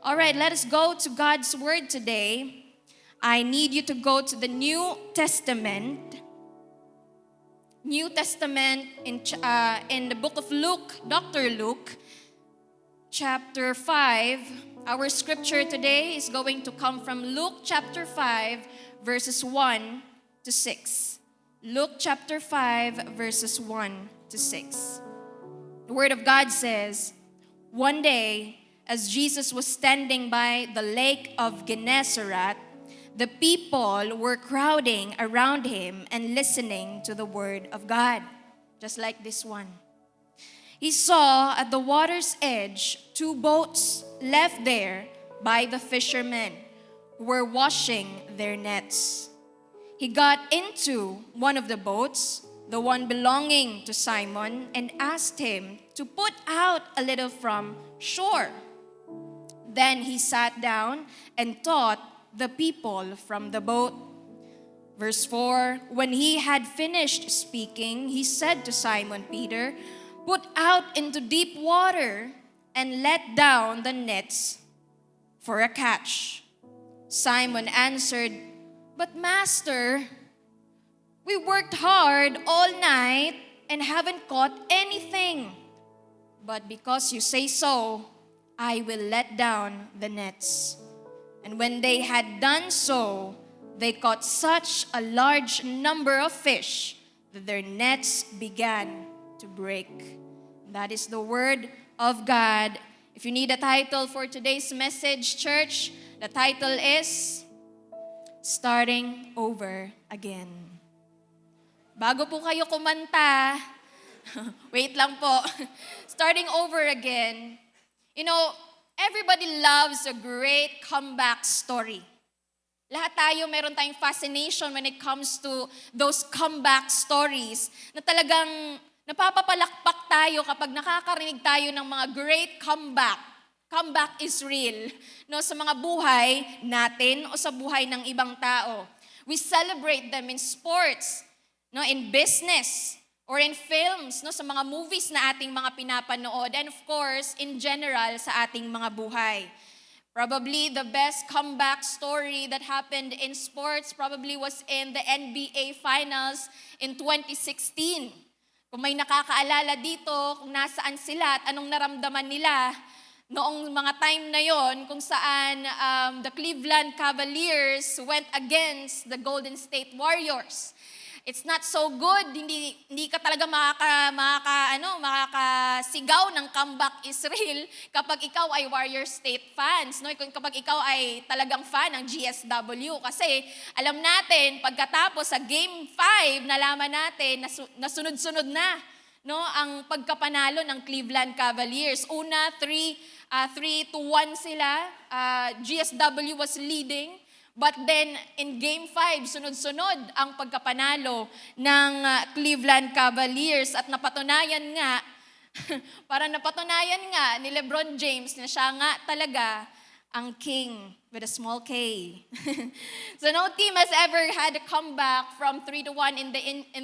All right, let us go to God's Word today. I need you to go to the New Testament. New Testament in the book of Luke, Dr. Luke, chapter 5. Our scripture today is going to come from Luke chapter 5, verses 1 to 6. Luke chapter 5, verses 1 to 6. The Word of God says, "One day, as Jesus was standing by the lake of Gennesaret, the people were crowding around him and listening to the word of God." Just like this one. "He saw at the water's edge 2 boats left there by the fishermen who were washing their nets. He got into one of the boats, the one belonging to Simon, and asked him to put out a little from shore. Then he sat down and taught the people from the boat." Verse 4, "When he had finished speaking, he said to Simon Peter, 'Put out into deep water and let down the nets for a catch.' Simon answered, 'But Master, we worked hard all night and haven't caught anything. But because you say so, I will let down the nets.' And when they had done so, they caught such a large number of fish that their nets began to break." That is the word of God. If you need a title for today's message, church, the title is Starting Over Again. Bago po kayo kumanta, wait lang po. Starting over again. You know, everybody loves a great comeback story. Lahat tayo, meron tayong fascination when it comes to those comeback stories na talagang napapapalakpak tayo kapag nakakarinig tayo ng mga great comeback. Comeback is real. No, sa mga buhay natin o sa buhay ng ibang tao. We celebrate them in sports, no, in business, or in films, no, sa mga movies na ating mga pinapanood, and of course, in general, sa ating mga buhay. Probably the best comeback story that happened in sports probably was in the NBA Finals in 2016. Kung may nakakaalala dito, kung nasaan sila at anong naramdaman nila noong mga time na yon, kung saan the Cleveland Cavaliers went against the Golden State Warriors. It's not so good. Hindi ka talaga makakasigaw ng comeback is real kapag ikaw ay Warrior State fans, no? Kapag ikaw ay talagang fan ng GSW, kasi alam natin pagkatapos sa Game 5, nalaman natin na sunod-sunod na, no, ang pagkapanalo ng Cleveland Cavaliers. Una 3-1 sila. GSW was leading. But then, in Game 5, sunod-sunod ang pagkapanalo ng Cleveland Cavaliers. At napatunayan nga, ni LeBron James na siya nga talaga ang king with a small K. So no team has ever had a comeback from 3-1 in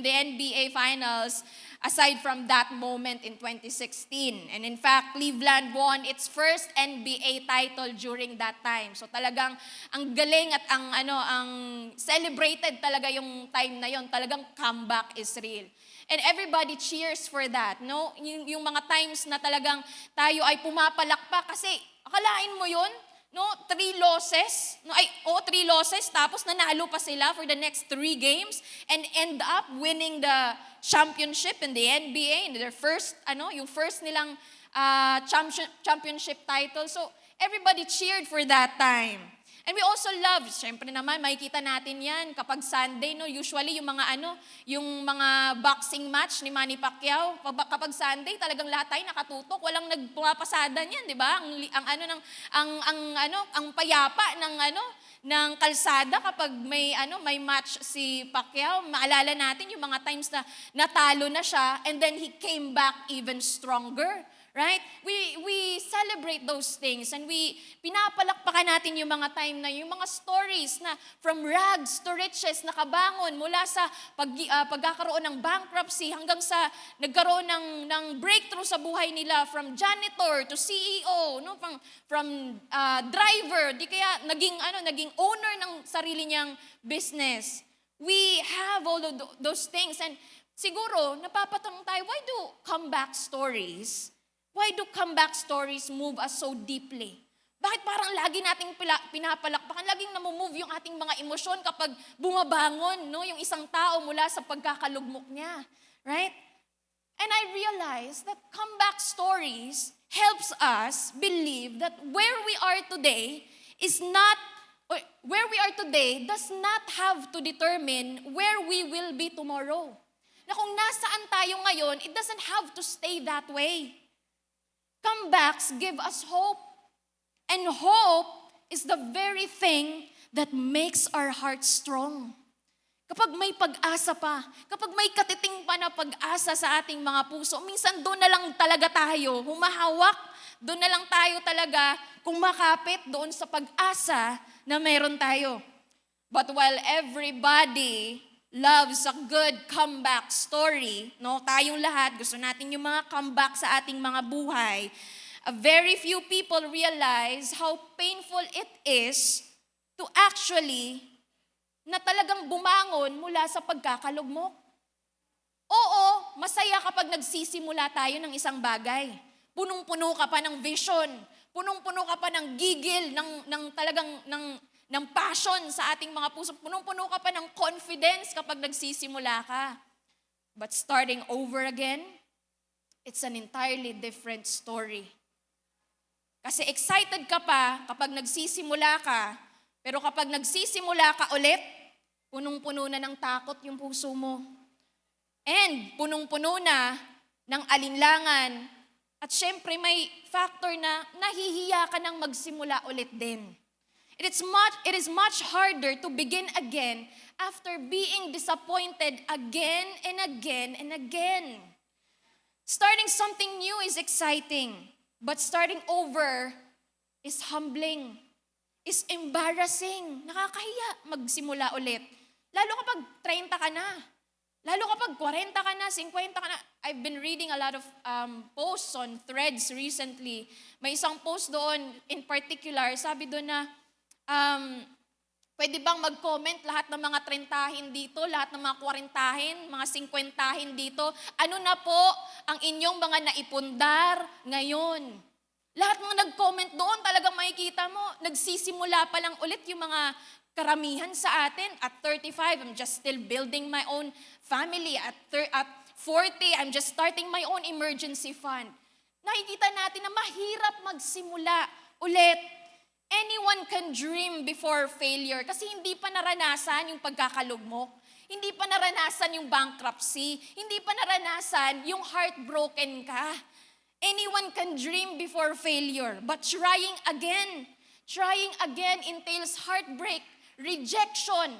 the NBA Finals aside from that moment in 2016. And in fact, Cleveland won its first NBA title during that time. So talagang ang galing at ang celebrated talaga yung time na yon. Talagang comeback is real. And everybody cheers for that, no? Yung mga times na talagang tayo ay pumapalakpak kasi akalain mo yon, no? 3 losses, 3 losses, tapos nanalo pa sila for the next 3 games and end up winning the championship in the NBA, in their first, yung first nilang championship title. So everybody cheered for that time. And we also love, syempre naman, makikita natin yan kapag Sunday, no? Usually yung mga boxing match ni Manny Pacquiao, kapag Sunday, talagang lahat tayo nakatutok, walang nagpapasada niyan, di ba? Ang payapa ng kalsada kapag may match si Pacquiao. Maalala natin yung mga times na natalo na siya and then he came back even stronger. right? We celebrate those things and pinapalakpakan natin yung mga time na yung mga stories na from rags to riches nakabangon mula sa pagkakaroon ng bankruptcy hanggang sa nagkaroon ng breakthrough sa buhay nila, from janitor to CEO, no, from driver, di kaya naging owner ng sarili niyang business. We have all of those things, and siguro napapatanong tayo, why do comeback stories move us so deeply? Bakit parang lagi nating pinapalakpakan, laging namumove yung ating mga emosyon kapag bumabangon, no, yung isang tao mula sa pagkakalugmok niya, right? And I realized that comeback stories helps us believe that where we are today does not have to determine where we will be tomorrow. Na kung nasaan tayo ngayon, it doesn't have to stay that way. Comebacks give us hope. And hope is the very thing that makes our hearts strong. Kapag may pag-asa pa, kapag may katiting pa na pag-asa sa ating mga puso, minsan doon na lang talaga tayo humahawak, doon na lang tayo talaga kumakapit doon sa pag-asa na meron tayo. But while everybody loves a good comeback story, no, tayong lahat, gusto natin yung mga comeback sa ating mga buhay, a very few people realize how painful it is to actually na talagang bumangon mula sa pagkakalugmok. Oo, masaya kapag nagsisimula tayo ng isang bagay. Punong-puno ka pa ng vision, punong-puno ka pa ng gigil, ng passion sa ating mga puso, punong-puno ka pa ng confidence kapag nagsisimula ka. But starting over again, it's an entirely different story. Kasi excited ka pa kapag nagsisimula ka, pero kapag nagsisimula ka ulit, punong-puno na ng takot yung puso mo. And punong-puno na ng alinlangan. At syempre may factor na nahihiya ka nang magsimula ulit din. It is much harder to begin again after being disappointed again and again and again. Starting something new is exciting. But starting over is humbling, is embarrassing. Nakakahiya magsimula ulit. Lalo kapag 30 ka na. Lalo kapag 40 ka na, 50 ka na. I've been reading a lot of posts on Threads recently. May isang post doon in particular, sabi doon na, pwede bang mag-comment lahat ng mga 30 dito, lahat ng mga 40, mga 50 dito? Ano na po ang inyong mga naipundar ngayon? Lahat mga nag-comment doon, talagang makikita mo, nagsisimula pa lang ulit yung mga karamihan sa atin. At 35, I'm just still building my own family. At 40, I'm just starting my own emergency fund. Nakikita natin na mahirap magsimula ulit. Anyone can dream before failure kasi hindi pa naranasan yung pagkakalugmok. Hindi pa naranasan yung bankruptcy. Hindi pa naranasan yung heartbroken ka. Anyone can dream before failure. But trying again entails heartbreak, rejection,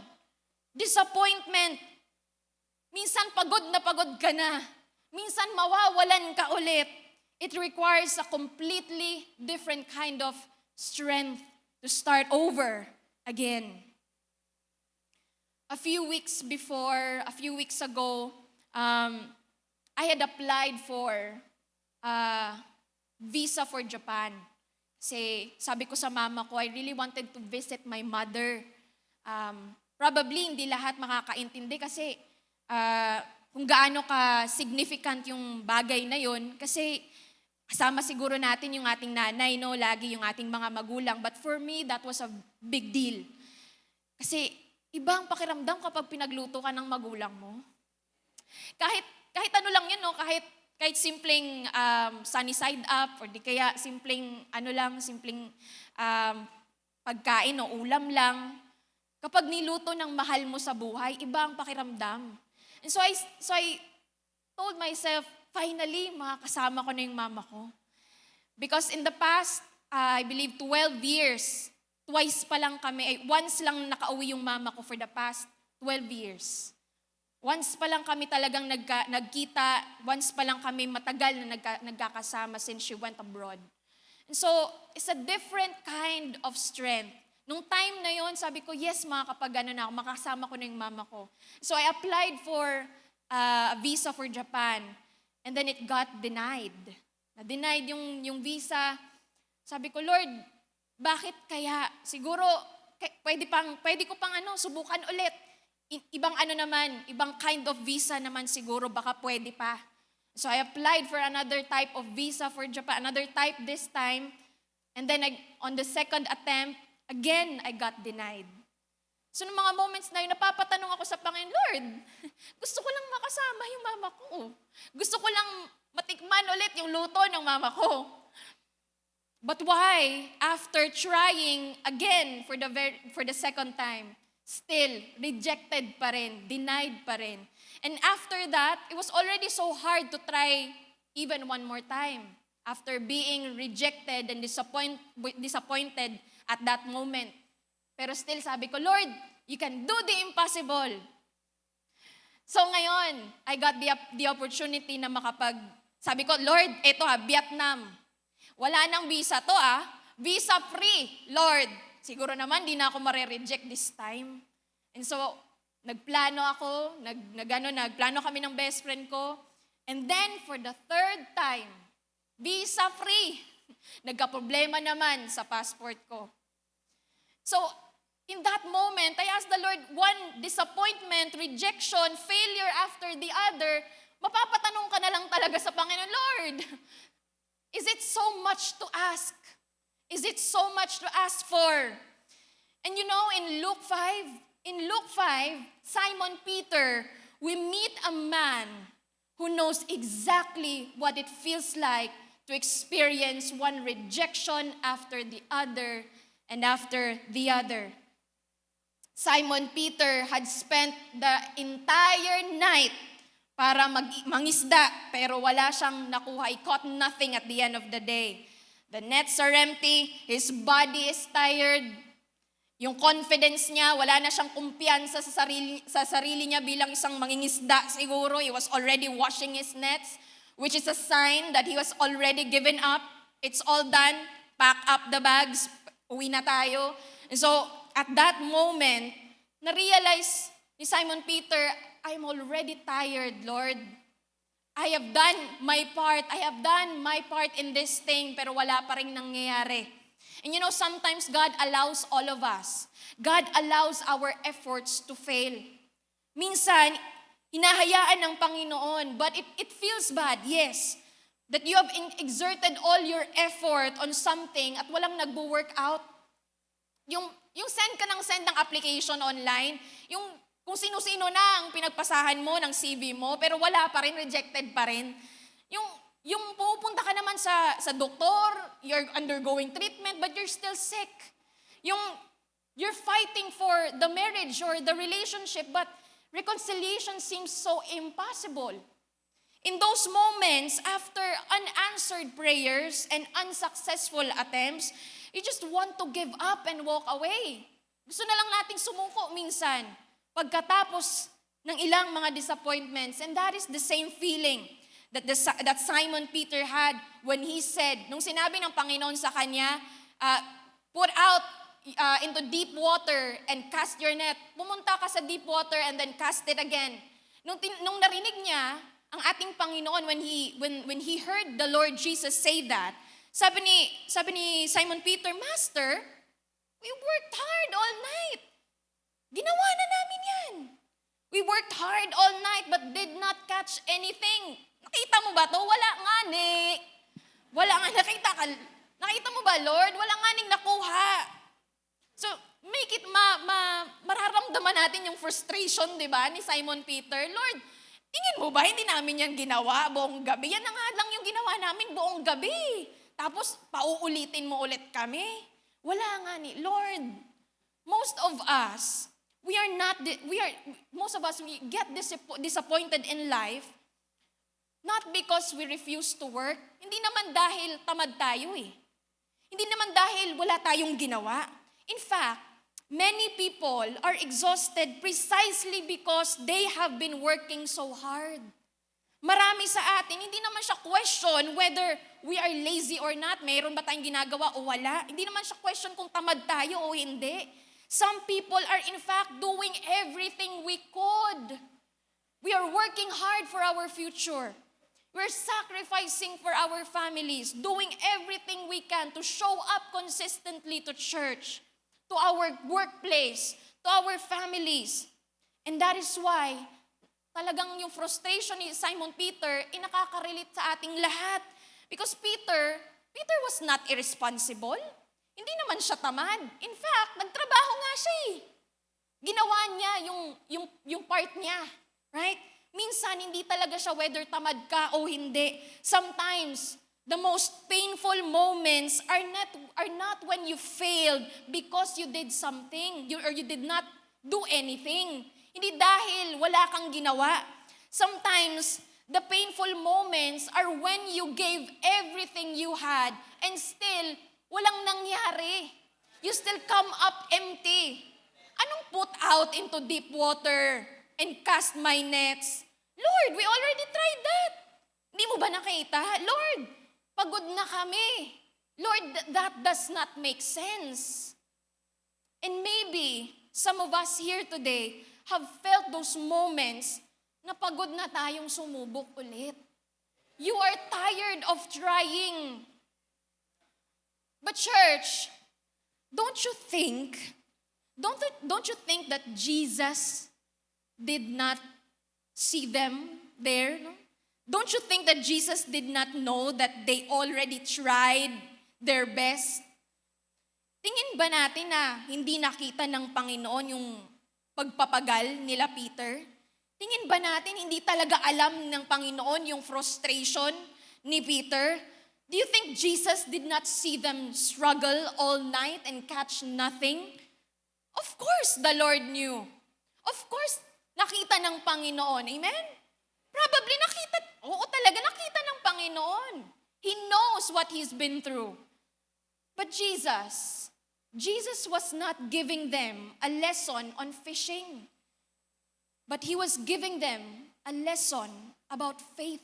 disappointment. Minsan pagod na pagod ka na. Minsan mawawalan ka ulit. It requires a completely different kind of strength to start over again. A few weeks ago, I had applied for visa for Japan. Kasi sabi ko sa mama ko, I really wanted to visit my mother. Probably hindi lahat makakaintindi kasi kung gaano ka significant yung bagay na yun. Kasi kasama siguro natin yung ating nanay, no? Lagi yung ating mga magulang. But for me, that was a big deal. Kasi ibang pakiramdam kapag pinagluto ka ng magulang mo. Kahit ano lang yun, no? Kahit simpleng sunny side up or di kaya simpleng pagkain o ulam lang. Kapag niluto ng mahal mo sa buhay, iba ang pakiramdam. And so I told myself, finally, makakasama ko na yung mama ko. Because in the past, I believe 12 years, once lang nakauwi yung mama ko for the past 12 years. Once pa lang kami talagang nagkita, once pa lang kami matagal na nagkakasama since she went abroad. And so, it's a different kind of strength. Nung time na yon, sabi ko, yes, makakapag-ano na ako, makasama ko na yung mama ko. So, I applied for a visa for Japan. And then it got denied. Na-denied yung visa. Sabi ko, Lord, bakit kaya? Siguro, pwede ko pang subukan ulit. Ibang ibang kind of visa naman siguro, baka pwede pa. So I applied for another type of visa for Japan, another type this time. And then on the second attempt, again, I got denied. So noong mga moments na yun, napapatanong ako sa Panginoon, Lord, gusto ko lang makasama yung mama ko. Gusto ko lang matikman ulit yung luto ng mama ko. But why? After trying again for the second time, still rejected pa rin, denied pa rin. And after that, it was already so hard to try even one more time. After being rejected and disappointed at that moment. Pero still sabi ko, Lord, you can do the impossible. So ngayon, I got the opportunity na sabi ko, Lord, eto Vietnam. Wala nang visa to Visa free, Lord. Siguro naman, di na ako mare-reject this time. And so, nagplano ako, nagplano kami ng best friend ko. And then, for the third time, visa free. Nagka-problema naman sa passport ko. So, in that moment, I asked the Lord, one disappointment, rejection, failure after the other, mapapatanong ka na lang talaga sa Panginoon, Lord, is it so much to ask? Is it so much to ask for? And in Luke 5, Simon Peter, we meet a man who knows exactly what it feels like to experience one rejection after the other and after the other. Simon Peter had spent the entire night para mangisda, pero wala siyang nakuha. He caught nothing at the end of the day. The nets are empty, his body is tired, yung confidence niya, wala na siyang kumpiyansa sa sarili niya bilang isang mangingisda siguro. He was already washing his nets, which is a sign that he was already given up. It's all done, pack up the bags, uwi na tayo. And so, at that moment, na-realize ni Simon Peter, I'm already tired, Lord. I have done my part in this thing, pero wala pa rin nangyayari. And sometimes God allows all of us. God allows our efforts to fail. Minsan, hinahayaan ng Panginoon, but it feels bad, yes, that you have exerted all your effort on something at walang nagbo-work out. Yung send ka ng application online, yung kung sino-sino na ang pinagpasahan mo ng CV mo, pero wala pa rin, rejected pa rin. Yung pupunta ka naman sa doktor, you're undergoing treatment, but you're still sick. You're fighting for the marriage or the relationship, but reconciliation seems so impossible. In those moments, after unanswered prayers and unsuccessful attempts, you just want to give up and walk away. Gusto na lang nating sumuko minsan. Pagkatapos ng ilang mga disappointments, and that is the same feeling that Simon Peter had when he said, nung sinabi ng Panginoon sa kanya, put out into deep water and cast your net. Pumunta ka sa deep water and then cast it again. Nung narinig niya ang ating Panginoon when he heard the Lord Jesus say that, sabi ni Simon Peter, Master, we worked hard all night. Ginawa na namin yan. We worked hard all night but did not catch anything. Nakita mo ba to? Wala nga ni. Wala nga, nakita mo ba, Lord? Wala nga ning nakuha. So, make it mararamdaman natin yung frustration, di ba, ni Simon Peter. Lord, tingin mo ba, hindi namin yan ginawa buong gabi? Yan na nga lang yung ginawa namin buong gabi. Tapos, pauulitin mo ulit kami. Wala nga ni. Lord, most of us we get disappointed in life not because we refuse to work. Hindi naman dahil tamad tayo eh. Hindi naman dahil wala tayong ginawa. In fact, Many people are exhausted precisely because they have been working so hard. Marami sa atin, hindi naman siya question whether we are lazy or not. Mayroon ba tayong ginagawa o wala? Hindi naman siya question kung tamad tayo o hindi. Some people are in fact doing everything we could. We are working hard for our future. We're sacrificing for our families, doing everything we can to show up consistently to church, to our workplace, to our families. And that is why talagang yung frustration ni Simon Peter, nakaka-relate sa ating lahat. Because Peter was not irresponsible. Hindi naman siya tamad. In fact, nagtrabaho nga siya eh. Ginawa niya yung part niya. Right? Minsan, hindi talaga siya whether tamad ka o hindi. Sometimes, the most painful moments are not when you failed because you did something or you did not do anything. Hindi dahil wala kang ginawa. Sometimes, the painful moments are when you gave everything you had and still, walang nangyari. You still come up empty. Anong put out into deep water and cast my nets? Lord, we already tried that. Hindi mo ba nakita? Lord, pagod na kami. Lord, that does not make sense. And maybe some of us here today have felt those moments na pagod na tayong sumubok ulit. You are tired of trying. But church, don't you think that Jesus did not see them there? No? Don't you think that Jesus did not know that they already tried their best? Tingin ba natin na hindi nakita ng Panginoon yung pagpapagal nila Peter? Tingin ba natin hindi talaga alam ng Panginoon yung frustration ni Peter? Do you think Jesus did not see them struggle all night and catch nothing? Of course, the Lord knew. Of course, nakita ng Panginoon. Amen? Probably nakita ng Panginoon. He knows what he's been through. But Jesus was not giving them a lesson on fishing. But he was giving them a lesson about faith.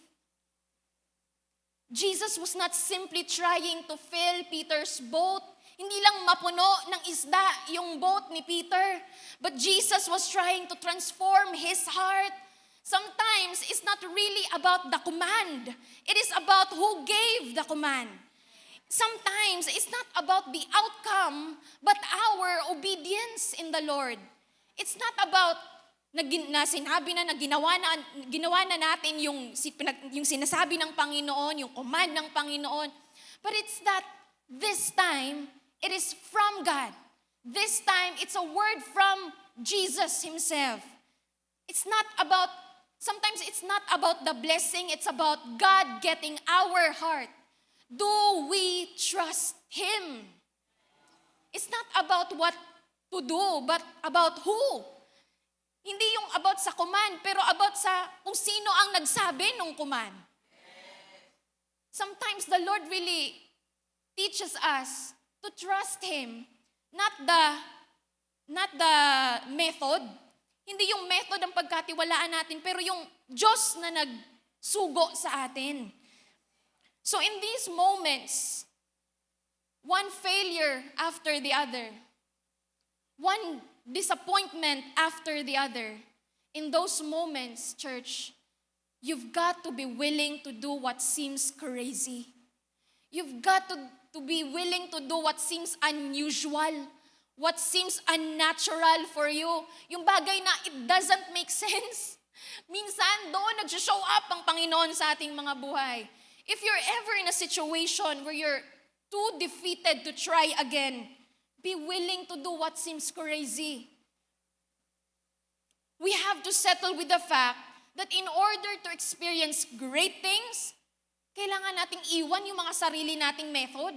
Jesus was not simply trying to fill Peter's boat. Hindi lang mapuno ng isda yung boat ni Peter. But Jesus was trying to transform his heart. Sometimes it's not really about the command. It is about who gave the command. Sometimes it's not about the outcome, but our obedience in the Lord. It's not about na sinabi na ginawa na natin yung sinasabi ng Panginoon, yung command ng Panginoon. But it's that this time, it is from God. This time, it's a word from Jesus himself. Sometimes it's not about the blessing, it's about God getting our heart. Do we trust Him? It's not about what to do, but about who. Hindi yung about sa command, pero about sa kung sino ang nagsabi ng command. Sometimes the Lord really teaches us to trust Him, not the method. Hindi yung method ang pagkatiwalaan natin, pero yung Diyos na nagsugo sa atin. So in these moments, one failure after the other, one disappointment after the other, in those moments, church, you've got to be willing to do what seems crazy. You've got to be willing to do what seems unusual, what seems unnatural for you. Yung bagay na it doesn't make sense. Minsan, doon nag-show up ang Panginoon sa ating mga buhay. If you're ever in a situation where you're too defeated to try again, be willing to do what seems crazy. We have to settle with the fact that in order to experience great things, kailangan nating iwan yung mga sarili nating method.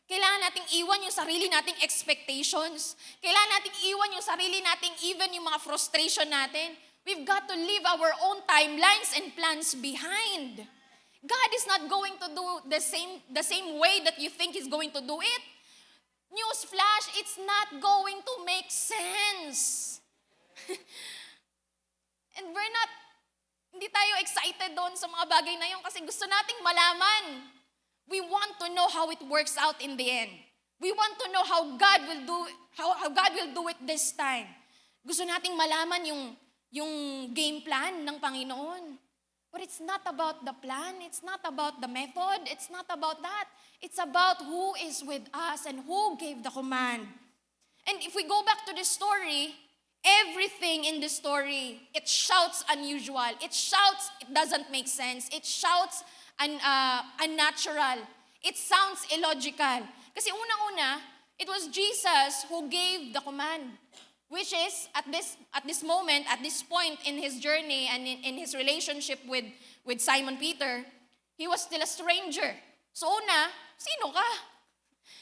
Kailangan nating iwan yung sarili nating expectations. Kailangan nating iwan yung sarili nating even yung mga frustration natin. We've got to leave our own timelines and plans behind. God is not going to do the same way that you think He's going to do it. Newsflash, it's not going to make sense. And hindi tayo excited doon sa mga bagay na yun kasi gusto nating malaman. We want to know how it works out in the end. We want to know how God will do it this time. Gusto nating malaman yung game plan ng Panginoon. But it's not about the plan, it's not about the method, it's not about that. It's about who is with us and who gave the command. And if we go back to the story, everything in the story, it shouts unusual. It shouts, it doesn't make sense. It shouts unnatural. It sounds illogical. Kasi unang-una, it was Jesus who gave the command. Which is, at this moment, at this point in his journey and in his relationship with Simon Peter, he was still a stranger. So una, sino ka?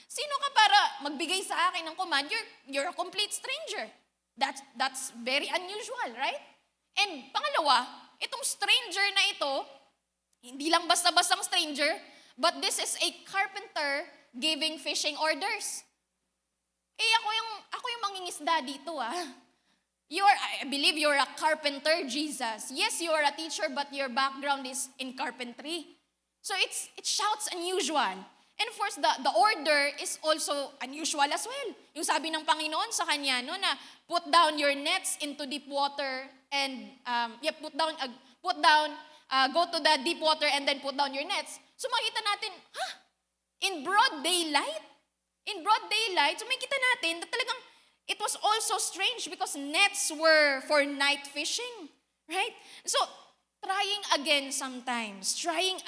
Sino ka para magbigay sa akin ng command? You're a complete stranger. That's very unusual, right? And pangalawa, itong stranger na ito, hindi lang basta-bastang stranger, but this is a carpenter giving fishing orders. Ako yung mangingisda dito I believe you're a carpenter, Jesus. Yes, you are a teacher, but your background is in carpentry. So it shouts unusual. And of course, the order is also unusual as well. Yung sabi ng Panginoon sa kanya, no, na put down your nets into deep water and go to the deep water and then put down your nets. So makita natin, in broad daylight, so makita natin na talagang it was also strange because nets were for night fishing, right? So, trying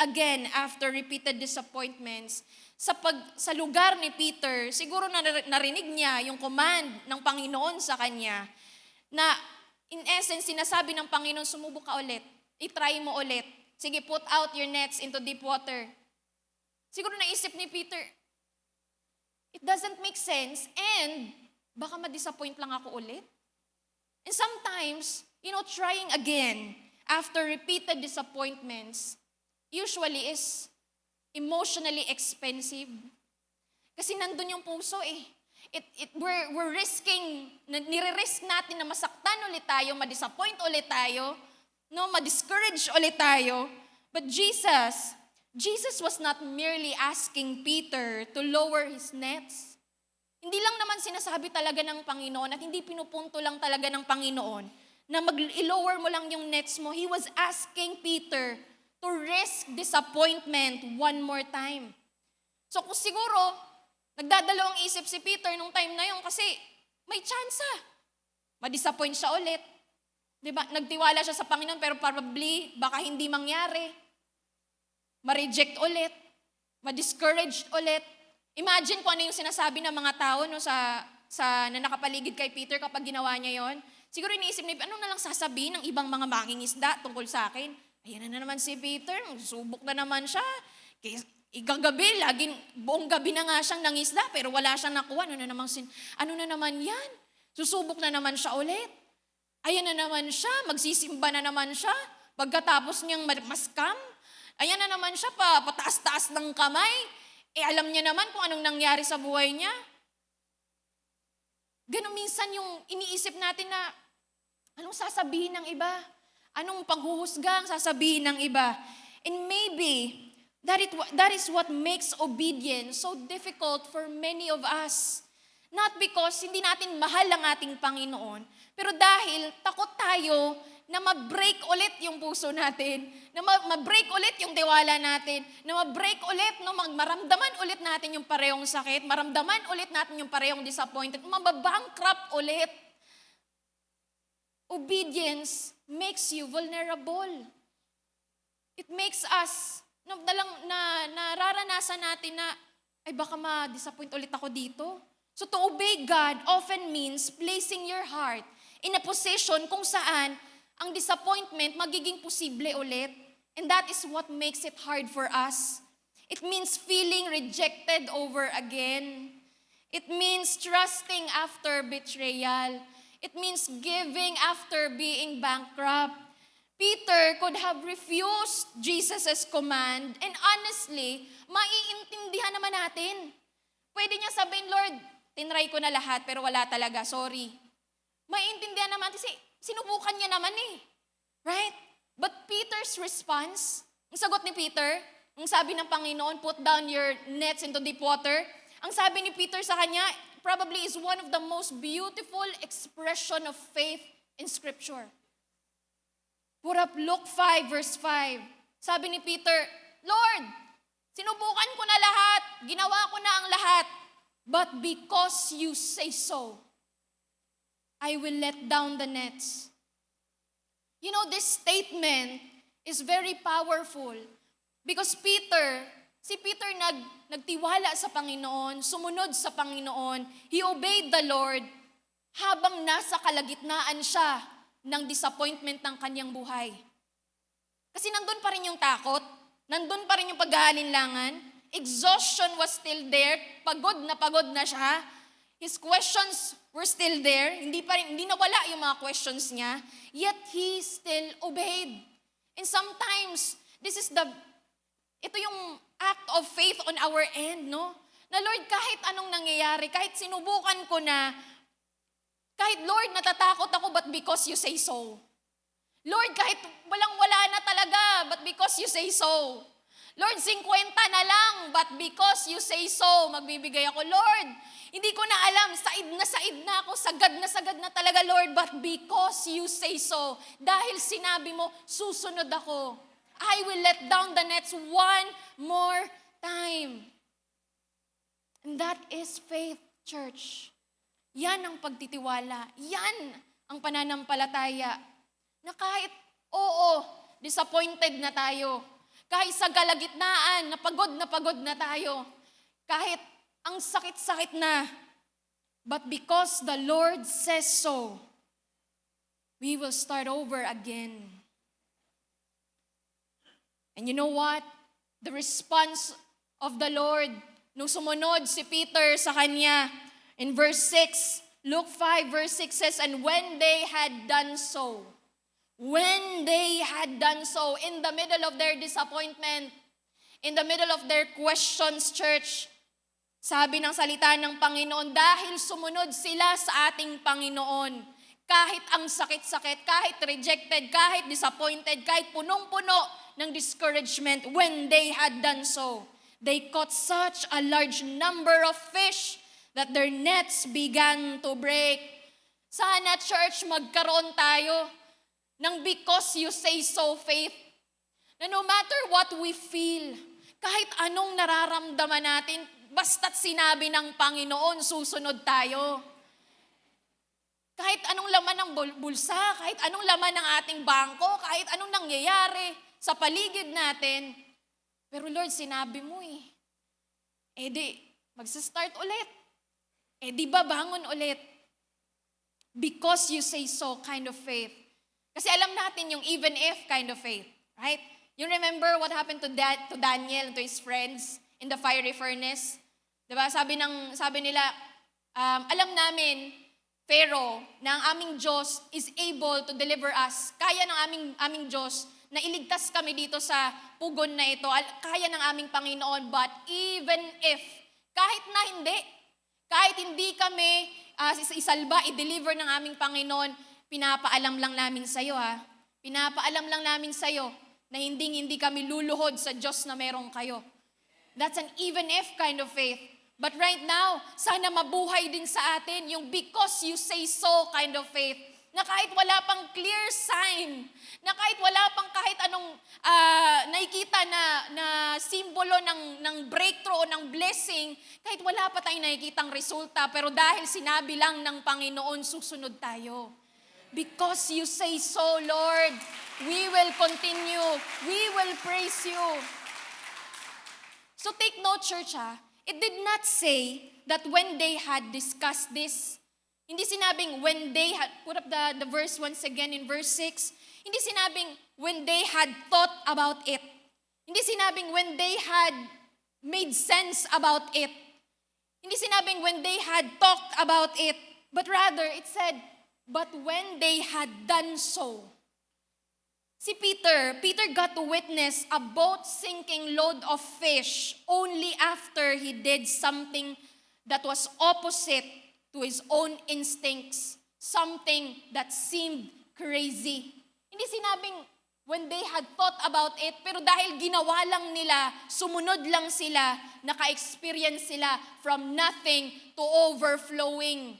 again after repeated disappointments, sa lugar ni Peter, siguro narinig niya yung command ng Panginoon sa kanya, na in essence, sinasabi ng Panginoon, sumubok ka ulit, itry mo ulit, sige, put out your nets into deep water. Siguro naisip ni Peter, it doesn't make sense and baka ma-disappoint lang ako ulit. And sometimes, trying again after repeated disappointments usually is emotionally expensive. Kasi nandun yung puso we're risking, nire-risk natin na masaktan ulit tayo, ma-disappoint ulit tayo, ma-discourage ulit tayo. But Jesus was not merely asking Peter to lower his nets. Hindi lang naman sinasabi talaga ng Panginoon at hindi pinupunto lang talaga ng Panginoon na i-lower mo lang yung nets mo. He was asking Peter to risk disappointment one more time. So kung siguro, nagdadalawang isip si Peter nung time na yun kasi may tsansa. Ma-disappoint siya ulit. Diba? Nagtiwala siya sa Panginoon pero probably baka hindi mangyari. Ma-reject ulit. Ma-discouraged ulit. Imagine kung ano yung sinasabi ng mga tao na nakapaligid kay Peter kapag ginawa niya yon. Siguro iniisip niya, ano na lang sasabihin ng ibang mga mangingisda tungkol sa akin? Ayan na naman si Peter, subok na naman siya. Igagabi, buong gabi na nga siyang nangisda, pero wala siyang nakuha. Ano na naman yan? Susubok na naman siya ulit. Ayan na naman siya, magsisimba na naman siya. Pagkatapos niyang maskam, ayan na naman siya, pataas-taas ng kamay. Alam niya naman kung anong nangyari sa buhay niya. Ganun minsan yung iniisip natin na, anong sasabihin ng iba? Anong panghuhusga ang sasabihin ng iba? And maybe, that is what makes obedience so difficult for many of us. Not because hindi natin mahal ang ating Panginoon, pero dahil takot tayo na ma-break ulit yung puso natin, na ma-break ulit yung tiwala natin, na ma-break ulit, maramdaman ulit natin yung parehong sakit, maramdaman ulit natin yung parehong disappointed, mababankrupt ulit. Obedience makes you vulnerable. It makes us, nararanasan natin na, ay baka ma-disappoint ulit ako dito. So to obey God often means placing your heart in a position kung saan ang disappointment magiging posible ulit. And that is what makes it hard for us. It means feeling rejected over again. It means trusting after betrayal. It means giving after being bankrupt. Peter could have refused Jesus' command and honestly, maiintindihan naman natin. Pwede niya sabihin, Lord, tinry ko na lahat pero wala talaga, sorry. Maiintindihan naman kasi sinubukan niya naman eh. Right? But Peter's response, ang sagot ni Peter, ang sabi ng Panginoon, put down your nets into deep water. Ang sabi ni Peter sa kanya, probably is one of the most beautiful expression of faith in Scripture. Put up Luke 5 verse 5. Sabi ni Peter, Lord, sinubukan ko na lahat, ginawa ko na ang lahat, but because you say so, I will let down the nets. You know, this statement is very powerful because si Peter nagtiwala sa Panginoon, sumunod sa Panginoon, he obeyed the Lord habang nasa kalagitnaan siya ng disappointment ng kanyang buhay. Kasi nandun pa rin yung takot, nandun pa rin yung pag-aalinlangan, exhaustion was still there, pagod na siya, his questions were still there, hindi nawala yung mga questions niya, yet he still obeyed. And sometimes, ito yung act of faith on our end, no? Na Lord, kahit anong nangyayari, kahit sinubukan ko na, kahit Lord, natatakot ako, but because you say so. Lord, kahit walang-wala na talaga, but because you say so. Lord, 50 na lang, but because you say so, magbibigay ako. Lord, hindi ko na alam, said na ako, sagad na talaga, Lord, but because you say so, dahil sinabi mo, susunod ako. I will let down the nets one more time. And that is faith, church. Yan ang pagtitiwala. Yan ang pananampalataya. Na kahit, disappointed na tayo. Kahit sa kalagitnaan, napagod na tayo. Kahit ang sakit-sakit na. But because the Lord says so, we will start over again. And you know what? The response of the Lord, nung sumunod si Peter sa kanya, in verse 6, Luke 5 verse 6 says, and when they had done so, in the middle of their disappointment, in the middle of their questions, church, sabi ng salita ng Panginoon, dahil sumunod sila sa ating Panginoon, kahit ang sakit-sakit, kahit rejected, kahit disappointed, kahit punong-puno ng discouragement, when they had done so, they caught such a large number of fish that their nets began to break. Sana, church, magkaroon tayo ng because you say so faith, na no matter what we feel, kahit anong nararamdaman natin, basta't sinabi ng Panginoon, susunod tayo. Kahit anong laman ng bulsa, kahit anong laman ng ating bangko, kahit anong nangyayari sa paligid natin, pero Lord, sinabi mo magsastart ulit. Babangon ulit. Because you say so kind of faith. Kasi alam natin yung even if kind of faith, right? You remember what happened to Daniel and to his friends in the fiery furnace? Diba? Sabi nila, alam namin, Pharaoh, na ang aming Diyos is able to deliver us. Kaya ng aming Diyos na iligtas kami dito sa pugon na ito. Kaya ng aming Panginoon. But even if, kahit hindi kami isalba, i-deliver ng aming Panginoon, pinapaalam lang namin sa iyo Pinapaalam lang namin sa iyo na hindi kami luluhod sa Diyos na meron kayo. That's an even if kind of faith. But right now, sana mabuhay din sa atin yung because you say so kind of faith. Na kahit wala pang clear sign, na kahit wala pang kahit anong nakikita na simbolo ng breakthrough o ng blessing, kahit wala pa tayong nakikitang resulta, pero dahil sinabi lang ng Panginoon, susunod tayo. Because you say so, Lord, we will continue. We will praise you. So take note, church, It did not say that when they had discussed this, hindi sinabing when they had, put up the verse once again in verse 6, hindi sinabing when they had thought about it. Hindi sinabing when they had made sense about it. Hindi sinabing when they had talked about it. But rather, it said, but when they had done so. Si Peter got to witness a boat-sinking load of fish only after he did something that was opposite to his own instincts, something that seemed crazy. Hindi sinabing when they had thought about it, pero dahil ginawa lang nila, sumunod lang sila, naka-experience sila from nothing to overflowing.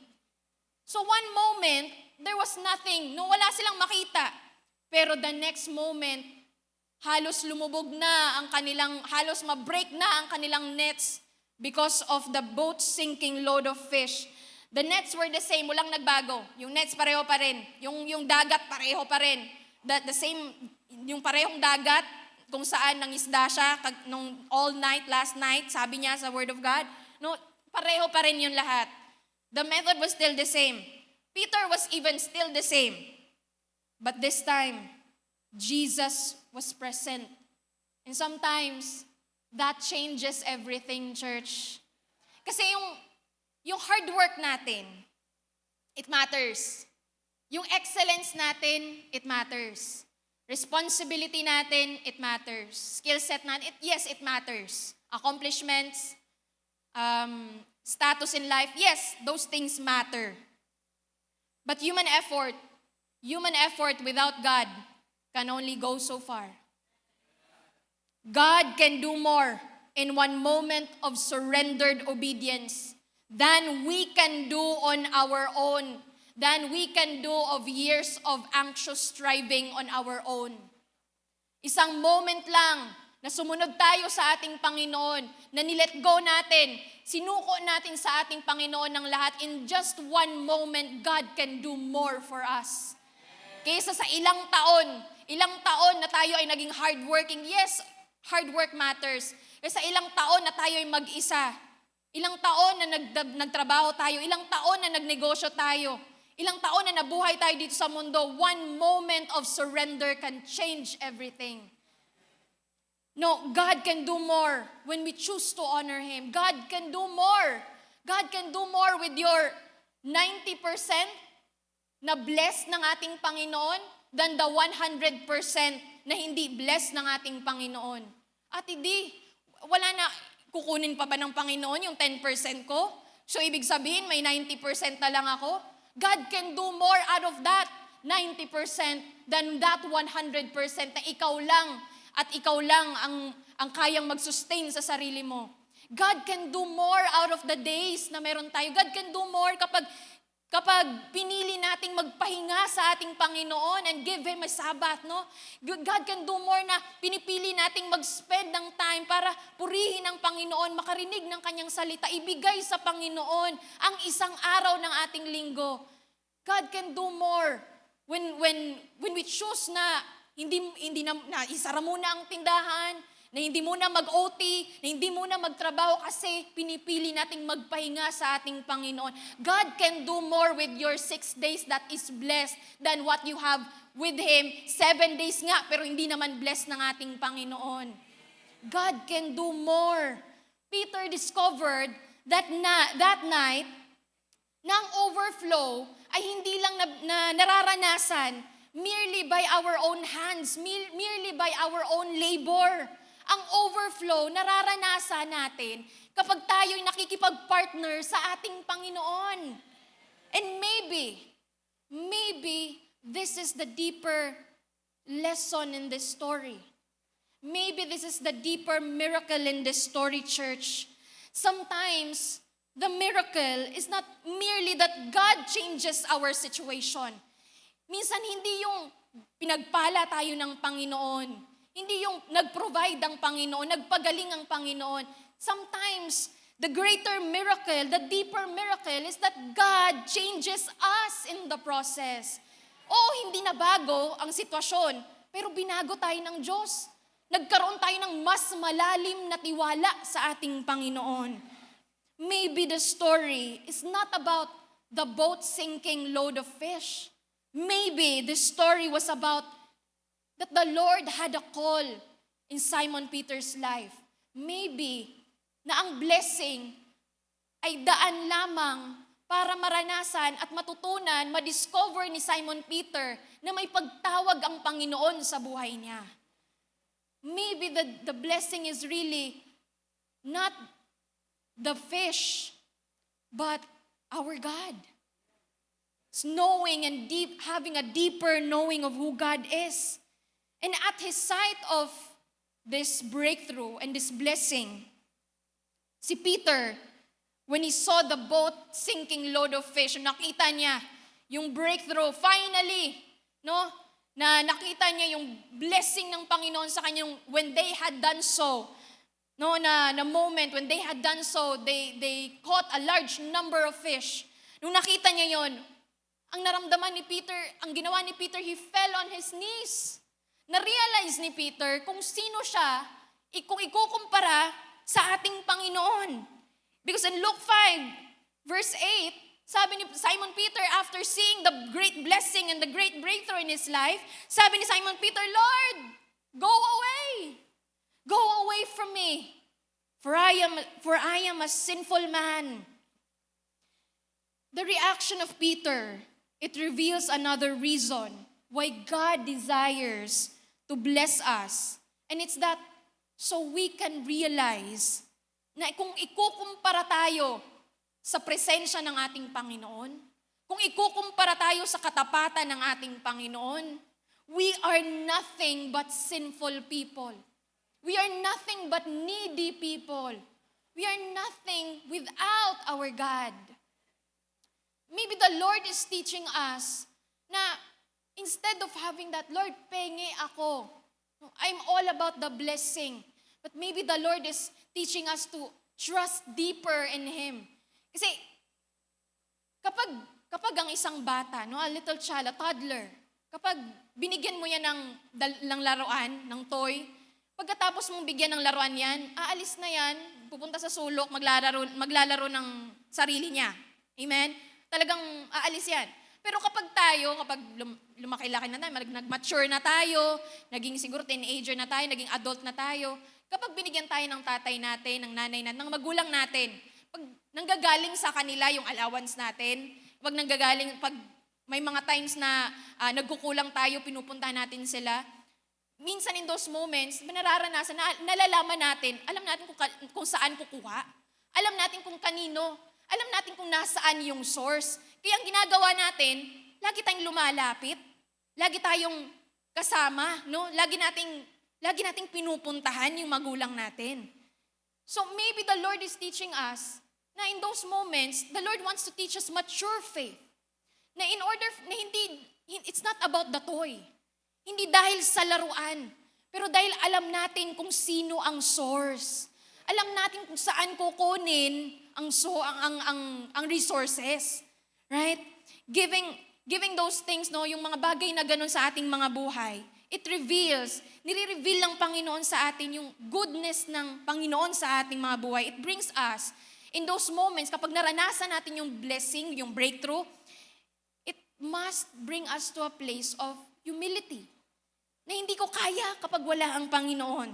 So one moment, there was nothing, no, wala silang makita. Pero the next moment, halos lumubog na ang kanilang, halos ma-break na ang kanilang nets because of the boat sinking load of fish. The nets were the same, walang nagbago. Yung nets pareho pa rin. Yung dagat pareho pa rin. The same, yung parehong dagat, kung saan nangisda siya nung all night, last night, sabi niya sa Word of God, no, pareho pa rin yung lahat. The method was still the same. Peter was even still the same. But this time, Jesus was present. And sometimes, that changes everything, church. Kasi yung hard work natin, it matters. Yung excellence natin, it matters. Responsibility natin, it matters. Skill set natin, yes, it matters. Accomplishments, status in life, yes, those things matter. But human effort without God can only go so far. God can do more in one moment of surrendered obedience than we can do on our own, than we can do of years of anxious striving on our own. Isang moment lang na sumunod tayo sa ating Panginoon, na nilet go natin, sinuko natin sa ating Panginoon ng lahat, in just one moment, God can do more for us. Kaysa sa ilang taon na tayo ay naging hardworking. Yes, hard work matters. Kaysa ilang taon na tayo ay mag-isa. Ilang taon na nagtrabaho tayo. Ilang taon na nagnegosyo tayo. Ilang taon na nabuhay tayo dito sa mundo. One moment of surrender can change everything. No, God can do more when we choose to honor Him. God can do more. God can do more with your 90% na blessed ng ating Panginoon than the 100% na hindi blessed ng ating Panginoon. At hindi, wala na, kukunin pa ba ng Panginoon yung 10% ko? So ibig sabihin, may 90% na lang ako? God can do more out of that 90% than that 100% na ikaw lang at ikaw lang ang kayang mag-sustain sa sarili mo. God can do more out of the days na meron tayo. God can do more kapag pinili nating magpahinga sa ating Panginoon and give Him a Sabbath, no? God can do more na pinipili nating mag-spend ng time para purihin ang Panginoon, makarinig ng Kanyang salita, ibigay sa Panginoon ang isang araw ng ating linggo. God can do more when we choose na hindi na isara muna ang tindahan, na hindi muna mag-OT, na hindi muna magtrabaho kasi pinipili nating magpahinga sa ating Panginoon. God can do more with your 6 days that is blessed than what you have with Him. 7 days nga, pero hindi naman blessed ng ating Panginoon. God can do more. Peter discovered that night, na ang overflow ay hindi lang na nararanasan merely by our own hands, merely by our own labor. Ang overflow, nararanasan natin kapag tayo'y nakikipag-partner sa ating Panginoon. And maybe this is the deeper lesson in this story. Maybe this is the deeper miracle in this story, church. Sometimes, the miracle is not merely that God changes our situation. Minsan hindi yung pinagpala tayo ng Panginoon. Hindi yung nag-provide ang Panginoon, nagpagaling ang Panginoon. Sometimes, the greater miracle, the deeper miracle is that God changes us in the process. Hindi na bago ang sitwasyon, pero binago tayo ng Diyos. Nagkaroon tayo ng mas malalim na tiwala sa ating Panginoon. Maybe the story is not about the boat sinking load of fish. Maybe the story was about that the Lord had a call in Simon Peter's life. Maybe na ang blessing ay daan lamang para maranasan at matutunan, madiscover ni Simon Peter na may pagtawag ang Panginoon sa buhay niya. Maybe the blessing is really not the fish but our God. Knowing and having a deeper knowing of who God is. And at his sight of this breakthrough and this blessing, si Peter, when he saw the boat sinking load of fish, nakita niya yung breakthrough, finally, no? Na nakita niya yung blessing ng Panginoon sa kanya when they had done so. No, na moment when they had done so, they caught a large number of fish. Nung nakita niya yon, ang naramdaman ni Peter, ang ginawa ni Peter, he fell on his knees. Na-realize ni Peter kung sino siya, kung ikukumpara sa ating Panginoon. Because in Luke 5, verse 8, sabi ni Simon Peter, after seeing the great blessing and the great breakthrough in his life, sabi ni Simon Peter, Lord, go away. Go away from me, for I am a sinful man. The reaction of Peter, it reveals another reason why God desires to bless us. And it's that so we can realize na kung ikukumpara tayo sa presensya ng ating Panginoon, kung ikukumpara tayo sa katapatan ng ating Panginoon, we are nothing but sinful people. We are nothing but needy people. We are nothing without our God. Maybe the Lord is teaching us na instead of having that, Lord, penge ako. I'm all about the blessing. But maybe the Lord is teaching us to trust deeper in Him. Kasi kapag ang isang bata, no, a little child, a toddler, kapag binigyan mo yan ng laruan, ng toy, pagkatapos mong bigyan ng laruan yan, aalis na yan, pupunta sa sulok, maglalaro ng sarili niya. Amen? Talagang aalis yan. Pero kapag lumaki-laki na tayo, nag-mature na tayo, naging siguro teenager na tayo, naging adult na tayo, kapag binigyan tayo ng tatay natin, ng nanay natin, ng magulang natin, pag nanggagaling sa kanila yung allowance natin, pag may mga times na nagkukulang tayo, pinupunta natin sila, minsan in those moments, nararanasan, nalalaman natin, alam natin kung saan kukuha, alam natin kung kanino, alam natin kung nasaan yung source. Kaya ang ginagawa natin, lagi tayong lumalapit, lagi tayong kasama, no? Lagi nating pinupuntahan yung magulang natin. So maybe the Lord is teaching us na in those moments, the Lord wants to teach us mature faith. Na it's not about the toy. Hindi dahil sa laruan, pero dahil alam natin kung sino ang source. Alam natin kung saan kukunin ang resources. Right? Giving those things, no, yung mga bagay na ganun sa ating mga buhay, nire-reveal ng Panginoon sa atin yung goodness ng Panginoon sa ating mga buhay. It brings us, in those moments, kapag naranasan natin yung blessing, yung breakthrough, it must bring us to a place of humility. Na hindi ko kaya kapag wala ang Panginoon.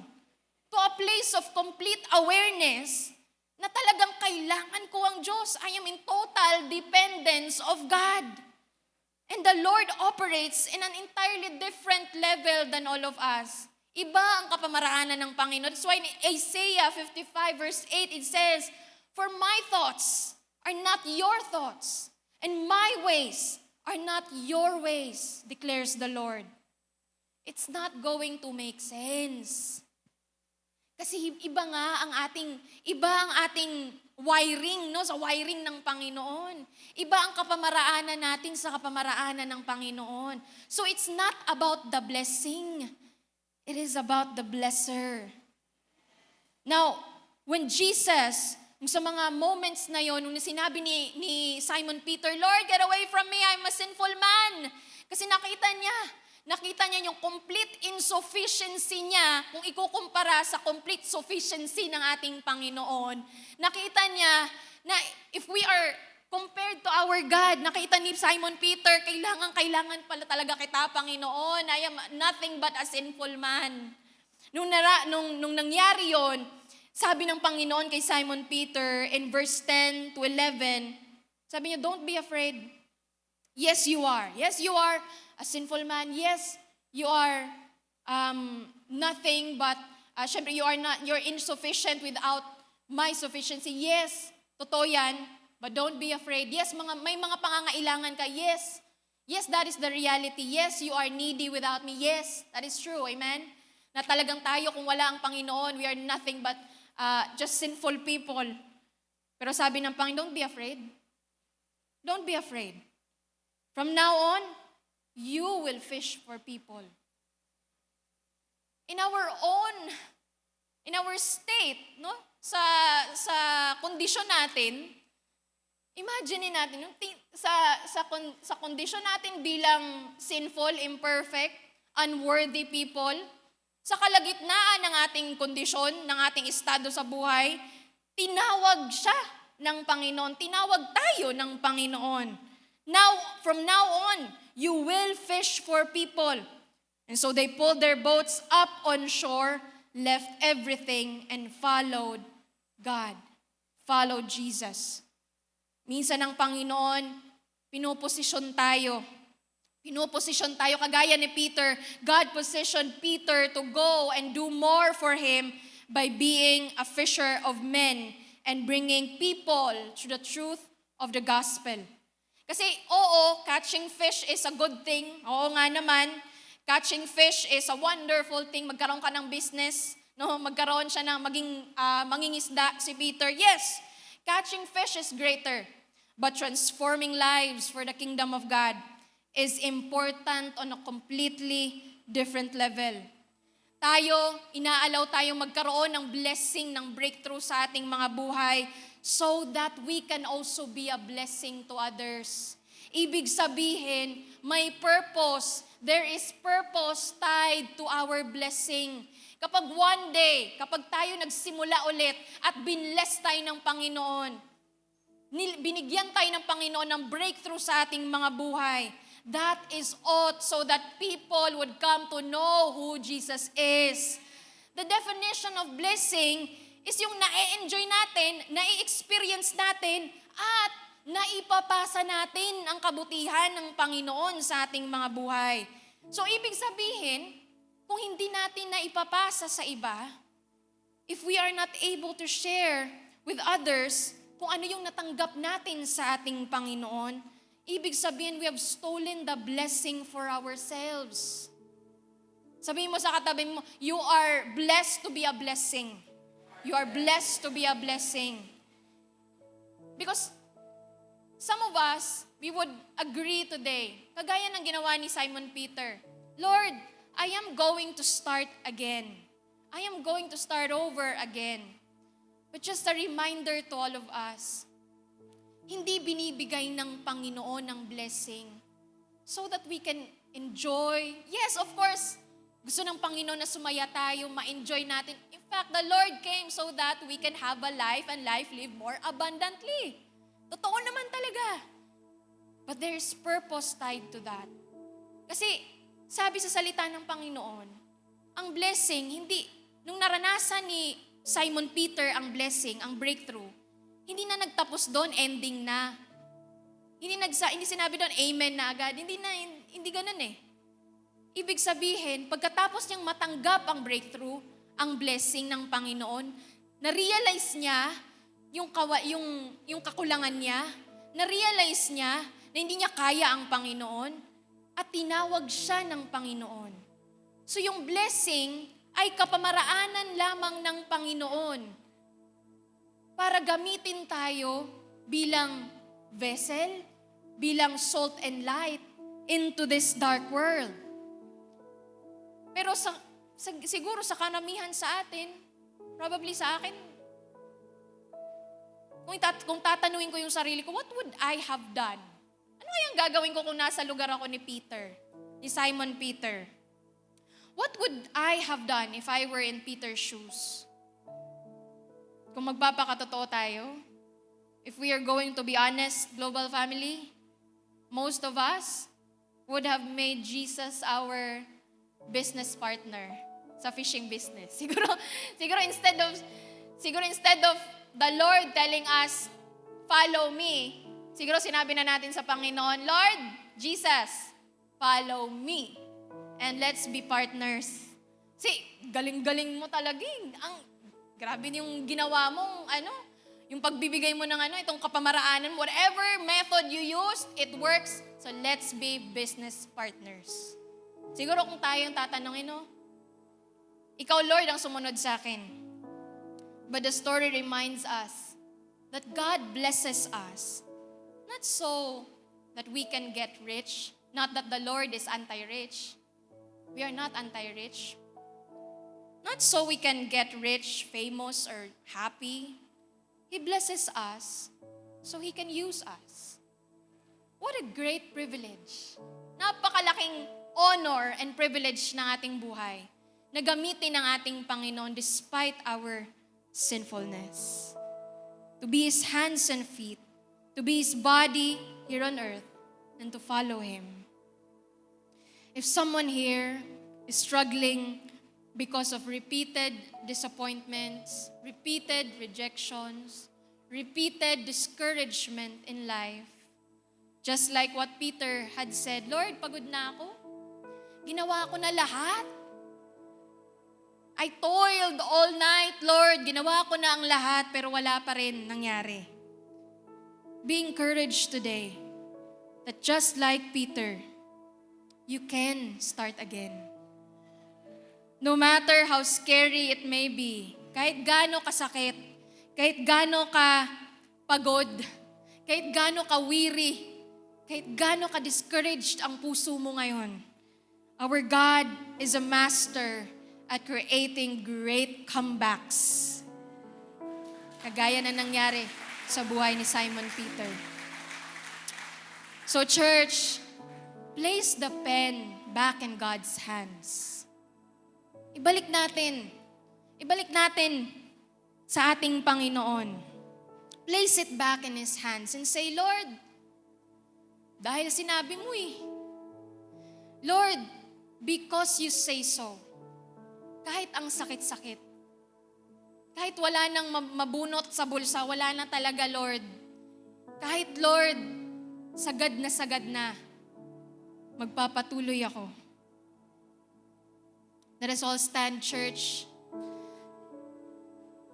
To a place of complete awareness na talagang kailangan ko ang Diyos. I am in total dependence of God. And the Lord operates in an entirely different level than all of us. Iba ang kapamaraanan ng Panginoon. That's why in Isaiah 55 verse 8 it says, "For my thoughts are not your thoughts, and my ways are not your ways, declares the Lord." It's not going to make sense. Kasi iba ang ating wiring, no, sa wiring ng Panginoon. Iba ang kapamaraanan natin sa kapamaraanan ng Panginoon. So it's not about the blessing. It is about the blesser. Now, when Jesus, sa mga moments na yon, nung sinabi ni Simon Peter, "Lord, get away from me, I'm a sinful man." Kasi nakita niya yung complete insufficiency niya kung ikukumpara sa complete sufficiency ng ating Panginoon. Nakita niya na if we are compared to our God, nakita ni Simon Peter, kailangan pala talaga kita, Panginoon. I am nothing but a sinful man. Nung nangyari yon, sabi ng Panginoon kay Simon Peter in verse 10 to 11, sabi niya, "Don't be afraid. Yes, you are. Yes, you are a sinful man. Yes, you are nothing but, syempre you're insufficient without my sufficiency. Yes, totoo yan. But don't be afraid. Yes, may mga pangangailangan ka. Yes. Yes, that is the reality. Yes, you are needy without me. Yes, that is true. Amen? Na talagang tayo, kung wala ang Panginoon, we are nothing but just sinful people. Pero sabi ng Panginoon, don't be afraid. Don't be afraid. From now on, you will fish for people. In our state, no? Sa kondisyon natin, imagine natin sa kondisyon natin bilang sinful, imperfect, unworthy people, sa kalagitnaan ng ating kondisyon, ng ating estado sa buhay, tinawag siya ng Panginoon, tinawag tayo ng Panginoon. Now, from now on, you will fish for people. And so they pulled their boats up on shore, left everything, and followed God. Followed Jesus. Minsan ang Panginoon, pinoposisyon tayo. Pinoposisyon tayo kagaya ni Peter. God positioned Peter to go and do more for Him by being a fisher of men and bringing people to the truth of the gospel. Kasi oo, catching fish is a good thing. Oo nga naman, catching fish is a wonderful thing. Magkaroon ka ng business, no? Magkaroon siya ng mangingisda si Peter. Yes, catching fish is greater. But transforming lives for the kingdom of God is important on a completely different level. Inaalaw tayong magkaroon ng blessing, ng breakthrough sa ating mga buhay so that we can also be a blessing to others. Ibig sabihin, may purpose. There is purpose tied to our blessing. Kapag one day, kapag tayo nagsimula ulit at binless tayo ng Panginoon, binigyan tayo ng Panginoon ng breakthrough sa ating mga buhay, that is all so that people would come to know who Jesus is. The definition of blessing is yung na-enjoy natin, na-experience natin, at naipapasa natin ang kabutihan ng Panginoon sa ating mga buhay. So, ibig sabihin, kung hindi natin naipapasa sa iba, if we are not able to share with others kung ano yung natanggap natin sa ating Panginoon, ibig sabihin, we have stolen the blessing for ourselves. Sabihin mo sa katabi mo, you are blessed to be a blessing. You are blessed to be a blessing. Because some of us, we would agree today, kagaya ng ginawa ni Simon Peter, Lord, I am going to start again. I am going to start over again. But just a reminder to all of us, hindi binibigay ng Panginoon ng blessing so that we can enjoy. Yes, of course, gusto ng Panginoon na sumaya tayo, ma-enjoy natin. In fact, the Lord came so that we can have a life and life live more abundantly. Totoo naman talaga. But there's purpose tied to that. Kasi sabi sa salita ng Panginoon, ang blessing, hindi, nung naranasan ni Simon Peter ang blessing, ang breakthrough, hindi na nagtapos doon, ending na. Hindi sinabi doon, amen na agad. Hindi ganun eh. Ibig sabihin, pagkatapos niyang matanggap ang breakthrough, ang blessing ng Panginoon, na-realize niya yung kakulangan niya, na-realize niya na hindi niya kaya ang Panginoon, at tinawag siya ng Panginoon. So yung blessing ay kapamaraanan lamang ng Panginoon para gamitin tayo bilang vessel, bilang salt and light into this dark world. Pero siguro sa karamihan sa atin, probably sa akin, kung tatanungin ko yung sarili ko, what would I have done? Ano kayang gagawin ko kung nasa lugar ako ni Peter, ni Simon Peter? What would I have done if I were in Peter's shoes? Kung magpapakatotoo tayo, if we are going to be honest, global family, most of us would have made Jesus our business partner sa fishing business. Siguro instead of the Lord telling us, follow me, siguro sinabi na natin sa Panginoon, Lord, Jesus, follow me. And let's be partners. Galing-galing mo talaga. Grabe yung ginawa mong, Yung pagbibigay mo ng itong kapamaraanan, whatever method you used, it works. So let's be business partners. Siguro kung tayo yung tatanungin, ikaw, Lord, ang sumunod sa akin. But the story reminds us that God blesses us. Not so that we can get rich. Not that the Lord is anti-rich. We are not anti-rich. Not so we can get rich, famous, or happy. He blesses us so He can use us. What a great privilege. Napakalaking honor and privilege ng ating buhay na gamitin ng ating Panginoon despite our sinfulness. To be His hands and feet, to be His body here on earth, and to follow Him. If someone here is struggling because of repeated disappointments, repeated rejections, repeated discouragement in life, just like what Peter had said, Lord, pagod na ako. Ginawa ko na lahat. I toiled all night, Lord. Ginawa ko na ang lahat, pero wala pa rin nangyari. Be encouraged today that just like Peter, you can start again. No matter how scary it may be, kahit gaano kasakit, kahit gaano ka pagod, kahit gaano ka weary, kahit gaano ka discouraged ang puso mo ngayon, our God is a master at creating great comebacks. Kagaya na nangyari sa buhay ni Simon Peter. So church, place the pen back in God's hands. Ibalik natin sa ating Panginoon. Place it back in His hands and say, Lord, dahil sinabi mo Lord, because you say so, kahit ang sakit-sakit, kahit wala nang mabunot sa bulsa, wala na talaga, Lord. Kahit, Lord, sagad na, magpapatuloy ako. Let us all stand, church.